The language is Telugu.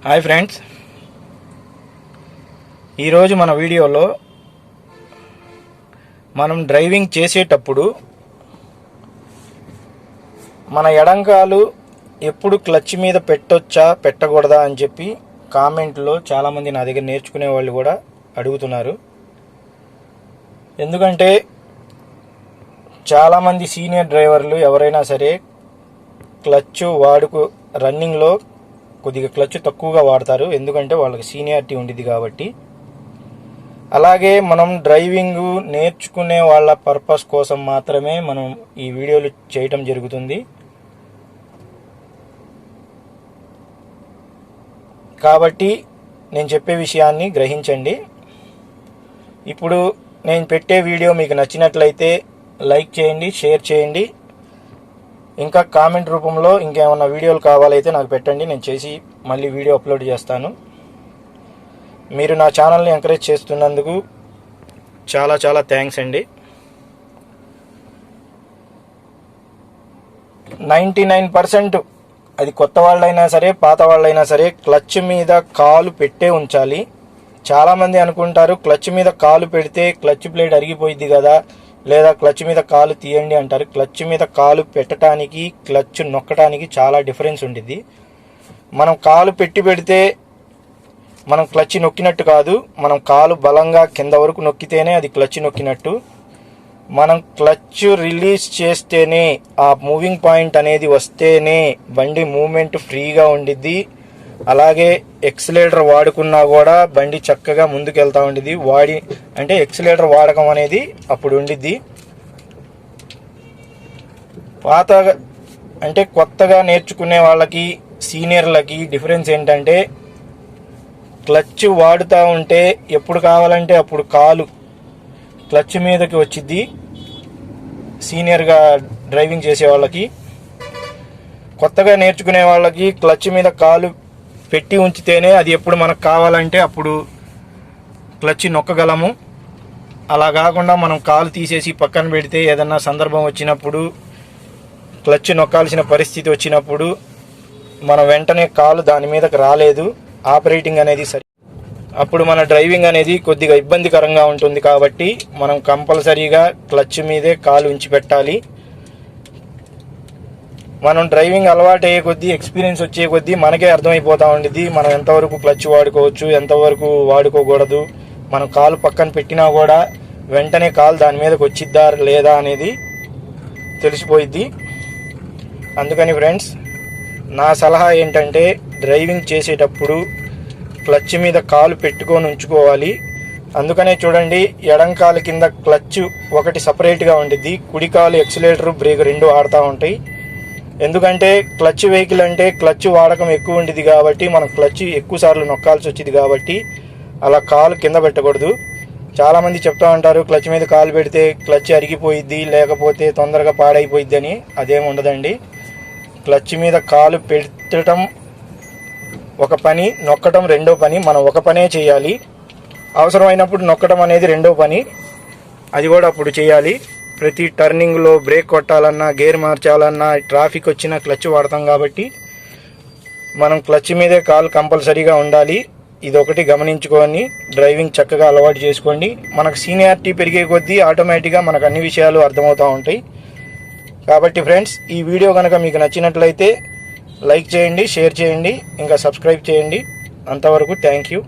హాయ్ ఫ్రెండ్స్, ఈరోజు మన వీడియోలో మనం డ్రైవింగ్ చేసేటప్పుడు మన ఎడంకాలు ఎప్పుడు క్లచ్ మీద పెట్టొచ్చా పెట్టకూడదా అని చెప్పి కామెంట్లో చాలామంది నా దగ్గర నేర్చుకునే వాళ్ళు కూడా అడుగుతున్నారు. ఎందుకంటే చాలామంది సీనియర్ డ్రైవర్లు ఎవరైనా సరే క్లచ్ రన్నింగ్లో కొద్దిగా క్లచ్ తక్కువగా వాడతారు, ఎందుకంటే వాళ్ళకి సీనియారిటీ ఉండిద్ది కాబట్టి. అలాగే మనం డ్రైవింగ్ నేర్చుకునే వాళ్ళ పర్పస్ కోసం మాత్రమే మనం ఈ వీడియోలు చేయటం జరుగుతుంది. కాబట్టి నేను చెప్పే విషయాన్ని గ్రహించండి. ఇప్పుడు నేను పెట్టే వీడియో మీకు నచ్చినట్లయితే లైక్ చేయండి, షేర్ చేయండి. ఇంకా కామెంట్ రూపంలో ఇంకేమన్నా వీడియోలు కావాలైతే నాకు పెట్టండి, నేను చేసి మళ్ళీ వీడియో అప్లోడ్ చేస్తాను. మీరు నా ఛానల్ని ఎంకరేజ్ చేస్తున్నందుకు చాలా చాలా థ్యాంక్స్ అండి. 99% అది కొత్త వాళ్ళైనా సరే పాత వాళ్ళైనా సరే క్లచ్ మీద కాలు పెట్టే ఉంచాలి. చాలామంది అనుకుంటారు క్లచ్ మీద కాలు పెడితే క్లచ్ ప్లేట్ అరిగిపోయిద్ది కదా, లేదా క్లచ్ మీద కాలు తీయండి అంటారు. క్లచ్ మీద కాలు పెట్టడానికి క్లచ్ నొక్కడానికి చాలా డిఫరెన్స్ ఉంటుంది. మనం కాలు పెడితే మనం క్లచ్ నొక్కినట్టు కాదు, మనం కాలు బలంగా కింద వరకు నొక్కితేనే అది క్లచ్ నొక్కినట్టు. మనం క్లచ్ రిలీజ్ చేస్తేనే, ఆ మూవింగ్ పాయింట్ అనేది వస్తేనే బండి మూమెంట్ ఫ్రీగా ఉండిద్ది. అలాగే ఎక్సిలేటర్ వాడుకున్నా కూడా బండి చక్కగా ముందుకెళ్తా ఉండిద్ది. ఎక్సిలేటర్ వాడకం అనేది అప్పుడు ఉండిద్ది. కొత్తగా నేర్చుకునే వాళ్ళకి సీనియర్లకి డిఫరెన్స్ ఏంటంటే, క్లచ్ వాడుతూ ఉంటే ఎప్పుడు కావాలంటే అప్పుడు కాలు క్లచ్ మీదకి వచ్చిద్ది సీనియర్గా డ్రైవింగ్ చేసే వాళ్ళకి. కొత్తగా నేర్చుకునే వాళ్ళకి క్లచ్ మీద కాలు పెట్టి ఉంచితేనే అది ఎప్పుడు మనకు కావాలంటే అప్పుడు క్లచ్ నొక్కగలము. అలా కాకుండా మనం కాలు తీసేసి పక్కన పెడితే ఏదన్నా సందర్భం వచ్చినప్పుడు, క్లచ్ నొక్కాల్సిన పరిస్థితి వచ్చినప్పుడు మనం వెంటనే కాలు దాని మీదకి రాలేదు, ఆపరేటింగ్ అనేది అప్పుడు మన డ్రైవింగ్ అనేది కొద్దిగా ఇబ్బందికరంగా ఉంటుంది. కాబట్టి మనం కంపల్సరీగా క్లచ్ మీదే కాలు ఉంచి పెట్టాలి. మనం డ్రైవింగ్ అలవాటు అయ్యే కొద్దీ, ఎక్స్పీరియన్స్ వచ్చే కొద్దీ మనకే అర్థమైపోతూ ఉండిద్ది మనం ఎంతవరకు క్లచ్ వాడుకోవచ్చు, ఎంతవరకు వాడుకోకూడదు. మనం కాలు పక్కన పెట్టినా కూడా వెంటనే కాలు దాని మీదకి వచ్చిద్దా లేదా అనేది తెలిసిపోయిద్ది. అందుకని ఫ్రెండ్స్, నా సలహా ఏంటంటే డ్రైవింగ్ చేసేటప్పుడు క్లచ్ మీద కాలు పెట్టుకొని ఉంచుకోవాలి. అందుకనే చూడండి, ఎడంకాలు కింద క్లచ్ ఒకటి సపరేట్గా ఉండిద్ది, కుడికాలు ఎక్సిలేటర్ బ్రేక్ రెండు ఆడుతూ ఉంటాయి. ఎందుకంటే క్లచ్ వెహికల్ అంటే క్లచ్ వాడకం ఎక్కువ ఉండేది కాబట్టి మనం క్లచ్ ఎక్కువ సార్లు నొక్కాల్సి వచ్చింది కాబట్టి అలా కాలు కింద పెట్టకూడదు. చాలామంది చెప్తా ఉంటారు క్లచ్ మీద కాలు పెడితే క్లచ్ అరిగిపోయిద్ది, లేకపోతే తొందరగా పాడైపోయిద్ది అని. అదేం ఉండదండి. క్లచ్ మీద కాలు పెట్టడం ఒక పని, నొక్కడం రెండో పని. మనం ఒక పనే చేయాలి. అవసరమైనప్పుడు నొక్కడం అనేది రెండో పని, అది కూడా అప్పుడు చేయాలి. ప్రతి టర్నింగ్లో బ్రేక్ కొట్టాలన్నా, గేర్ మార్చాలన్నా, ట్రాఫిక్ వచ్చినా క్లచ్ వాడతాం కాబట్టి మనం క్లచ్ మీదే కాలు కంపల్సరీగా ఉండాలి. ఇదొకటి గమనించుకొని డ్రైవింగ్ చక్కగా అలవాటు చేసుకోండి. మనకు సీనియారిటీ పెరిగే కొద్దీ ఆటోమేటిక్గా మనకు అన్ని విషయాలు అర్థమవుతూ ఉంటాయి. కాబట్టి ఫ్రెండ్స్, ఈ వీడియో కనుక మీకు నచ్చినట్లయితే లైక్ చేయండి, షేర్ చేయండి, ఇంకా సబ్స్క్రైబ్ చేయండి. అంతవరకు థ్యాంక్ యూ.